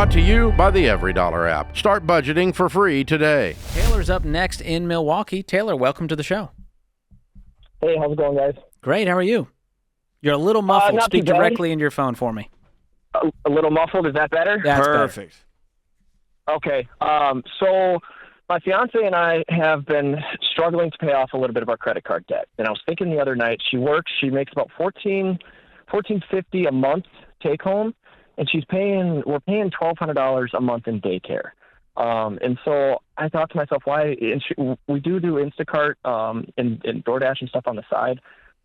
Brought to you by the EveryDollar app. Start budgeting for free today. Taylor's up next in Milwaukee. Taylor, welcome to the show. Hey, how's it going, guys? Great. How are you? You're a little muffled. Not too Speak bad. directly into your phone for me. A little muffled. Is that better? That's Perfect. Okay. So my fiance and I have been struggling to pay off a little bit of our credit card debt. And I was thinking the other night, she makes about $14.50 a month take home, and we're paying $1,200 a month in daycare. And so I thought to myself, we do Instacart and DoorDash and stuff on the side.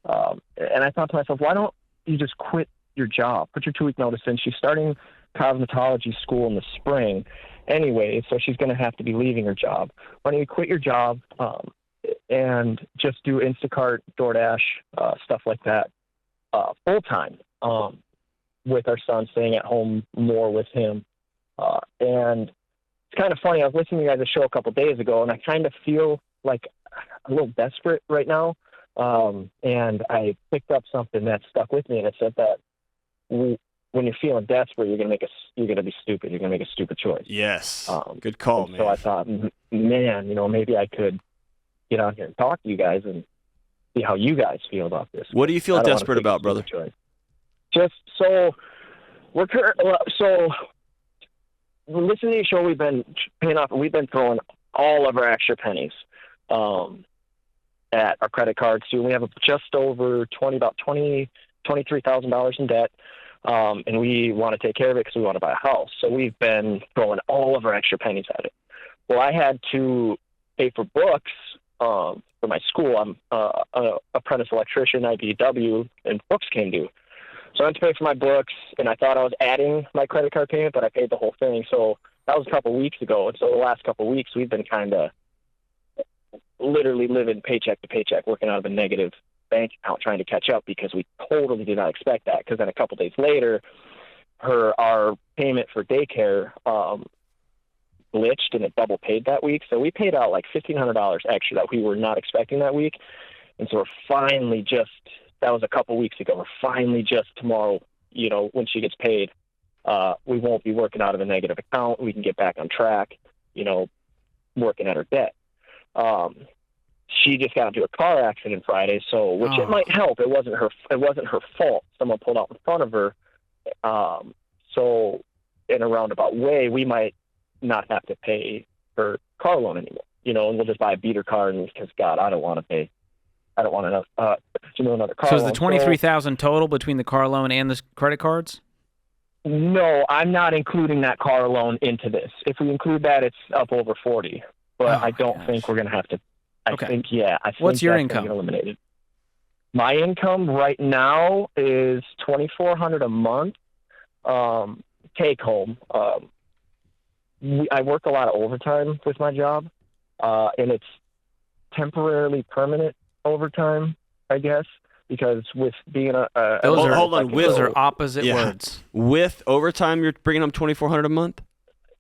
And I thought to myself, why don't you just quit your job? Put your 2-week notice in. She's starting cosmetology school in the spring anyway, so she's going to have to be leaving her job. Why don't you quit your job and just do Instacart, DoorDash, stuff like that full time with our son, staying at home more with him. And it's kind of funny. I was listening to you guys' show a couple days ago, and I kind of feel like a little desperate right now. And I picked up something that stuck with me, and it said that when you're feeling desperate, you're gonna be stupid. You're gonna make a stupid choice. Yes. Good call, man. So I thought, man, maybe I could get on here and talk to you guys and see how you guys feel about this. What do you feel desperate about, brother? Just so listening to your show, we've been paying off. We've been throwing all of our extra pennies at our credit cards too. We have just over $23,000 in debt, and we want to take care of it because we want to buy a house. So we've been throwing all of our extra pennies at it. Well, I had to pay for books for my school. I'm an apprentice electrician, IBW, and books came due. So I had to pay for my books, and I thought I was adding my credit card payment, but I paid the whole thing. So that was a couple weeks ago. And so the last couple of weeks, we've been kind of literally living paycheck to paycheck, working out of a negative bank account, trying to catch up because we totally did not expect that. Because then a couple days later, our payment for daycare glitched, and it double paid that week. So we paid out like $1,500 extra that we were not expecting that week. And so we're finally that was a couple weeks ago. We're finally just tomorrow, when she gets paid, we won't be working out of a negative account. We can get back on track, working at her debt. She just got into a car accident Friday, which it might help. It wasn't her fault. Someone pulled out in front of her. So in a roundabout way, we might not have to pay her car loan anymore, and we'll just buy a beater car. And because God, I don't want to pay. I don't want another car. So is the $23,000 total between the car loan and the credit cards? No, I'm not including that car loan into this. If we include that, it's up over 40. But I don't think we're going to have to. I think what's your that's income? Get eliminated. My income right now is $2,400 a month. Take home. I work a lot of overtime with my job, and it's temporarily permanent overtime, I guess, because with being those are opposite words. With overtime, you're bringing them $2,400 a month.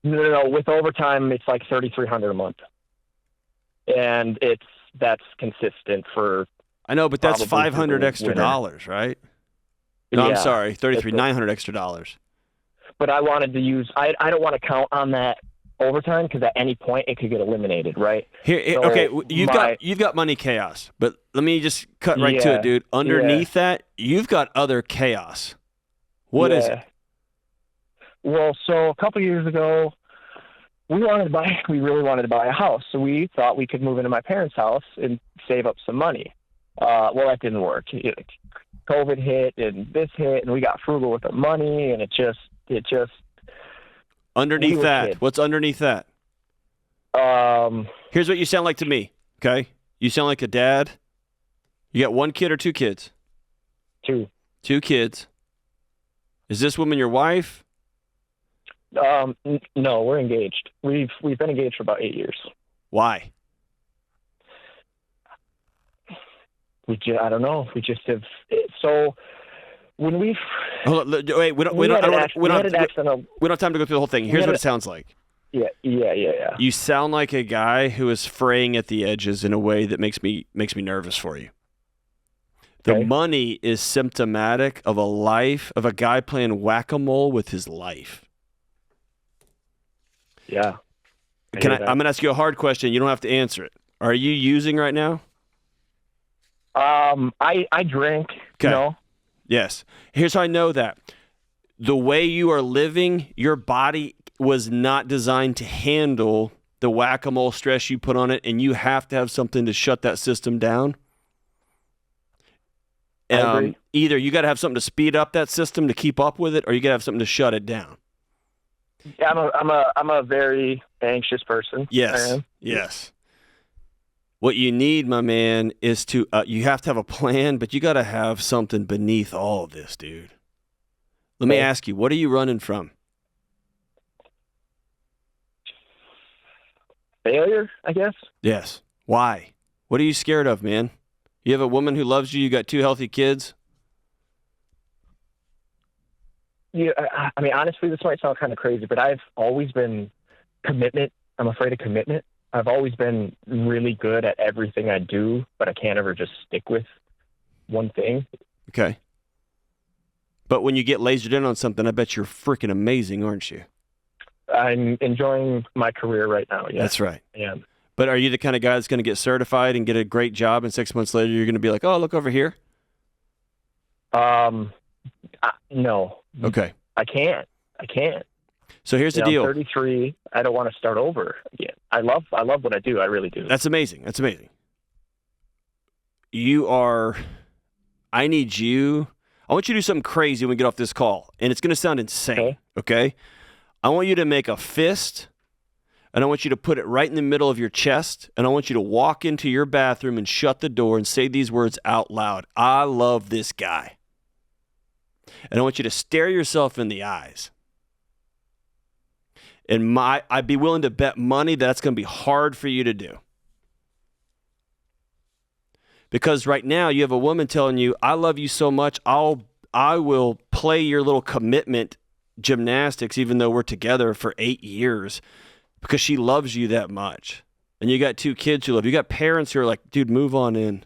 No. With overtime, it's like $3,300 a month, and that's consistent for. I know, but that's $500 extra dollars, right? No, yeah, I'm sorry, $3,900 extra dollars. But I wanted to use. I don't want to count on that overtime because at any point it could get eliminated, right? Okay, you've got money chaos, but let me just cut right to it, dude. Underneath that, you've got other chaos. What is it? Well, so a couple years ago, we really wanted to buy a house, so we thought we could move into my parents' house and save up some money. Well, that didn't work. COVID hit and this hit, and we got frugal with the money, and it just. Underneath that, what's underneath that? Here's what you sound like to me, okay? You sound like a dad. You got one kid or two kids? Two. Two kids. Is this woman your wife? No, we're engaged. We've been engaged for about 8 years. Why? I don't know. We just have. So when we wait, we don't have time to go through the whole thing. Here's what it sounds like. Yeah. You sound like a guy who is fraying at the edges in a way that makes me nervous for you. The money is symptomatic of a guy playing whack-a-mole with his life. Yeah. I'm going to ask you a hard question. You don't have to answer it. Are you using right now? I drink, Okay. Yes. Here's how I know that. The way you are living, your body was not designed to handle the whack-a-mole stress you put on it, and you have to have something to shut that system down. I agree. Either you got to have something to speed up that system to keep up with it, or you got to have something to shut it down. Yeah, I'm a very anxious person. Yes. Yes. What you need, my man, is to you have to have a plan, but you got to have something beneath all of this, dude. Let me ask you, what are you running from? Failure, I guess. Yes. Why? What are you scared of, man? You have a woman who loves you. You got 2 healthy kids. Yeah, I mean, honestly, this might sound kind of crazy, but I've always been commitment. I'm afraid of commitment. I've always been really good at everything I do, but I can't ever just stick with one thing. Okay. But when you get lasered in on something, I bet you're freaking amazing, aren't you? I'm enjoying my career right now. Yeah. That's right. Yeah. But are you the kind of guy that's going to get certified and get a great job, and 6 months later you're going to be like, oh, look over here? No. Okay. I can't. So here's the deal. I'm 33. I don't want to start over again. I love what I do. I really do. That's amazing. I need you. I want you to do something crazy when we get off this call, and it's going to sound insane, okay? I want you to make a fist, and I want you to put it right in the middle of your chest, and I want you to walk into your bathroom and shut the door and say these words out loud. I love this guy. And I want you to stare yourself in the eyes. And I'd be willing to bet money that's going to be hard for you to do. Because right now you have a woman telling you, I love you so much, I will play your little commitment gymnastics even though we're together for 8 years because she loves you that much. And you got 2 kids who love you. You got parents who are like, dude, move on in.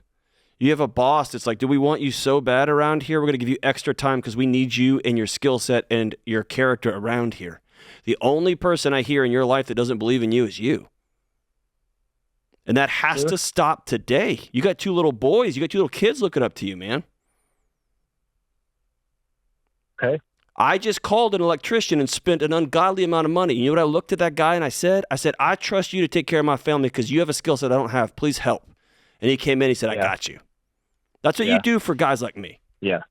You have a boss that's like, do we want you so bad around here? We're going to give you extra time because we need you and your skill set and your character around here. The only person I hear in your life that doesn't believe in you is you. And that has to stop today. You got 2 little boys. You got 2 little kids looking up to you, man. Okay. I just called an electrician and spent an ungodly amount of money. You know what I looked at that guy and I said, I trust you to take care of my family because you have a skill set I don't have. Please help. And he came in, he said, I got you. That's what you do for guys like me. Yeah.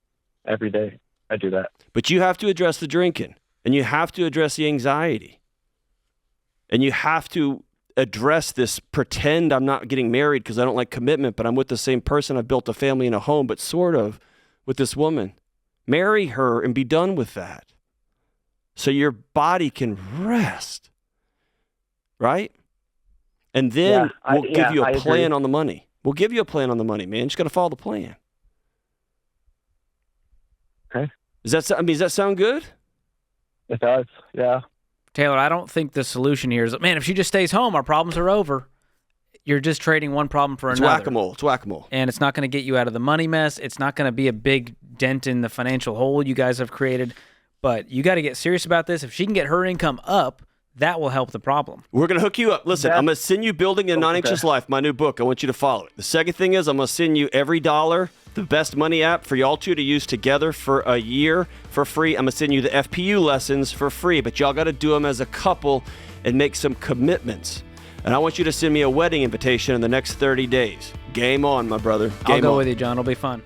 Every day I do that. But you have to address the drinking, and you have to address the anxiety, and you have to address this pretend I'm not getting married because I don't like commitment, but I'm with the same person. I've built a family and a home, but sort of with this woman. Marry her and be done with that so your body can rest, right? And then we'll give you a plan on the money. We'll give you a plan on the money, man. You just got to follow the plan. Okay. Does that sound good? It does, yeah. Taylor, I don't think the solution here is, man, if she just stays home, our problems are over. You're just trading one problem for another. It's whack-a-mole. And it's not going to get you out of the money mess. It's not going to be a big dent in the financial hole you guys have created. But you got to get serious about this. If she can get her income up, that will help the problem. We're going to hook you up. Listen, I'm going to send you Building a Non-Anxious Life, my new book. I want you to follow it. The second thing is I'm going to send you Every Dollar, the best money app for y'all 2 to use together for a year for free. I'm going to send you the FPU lessons for free, but y'all got to do them as a couple and make some commitments. And I want you to send me a wedding invitation in the next 30 days. Game on, my brother. Game I'll go on. with you, John. It'll be fun.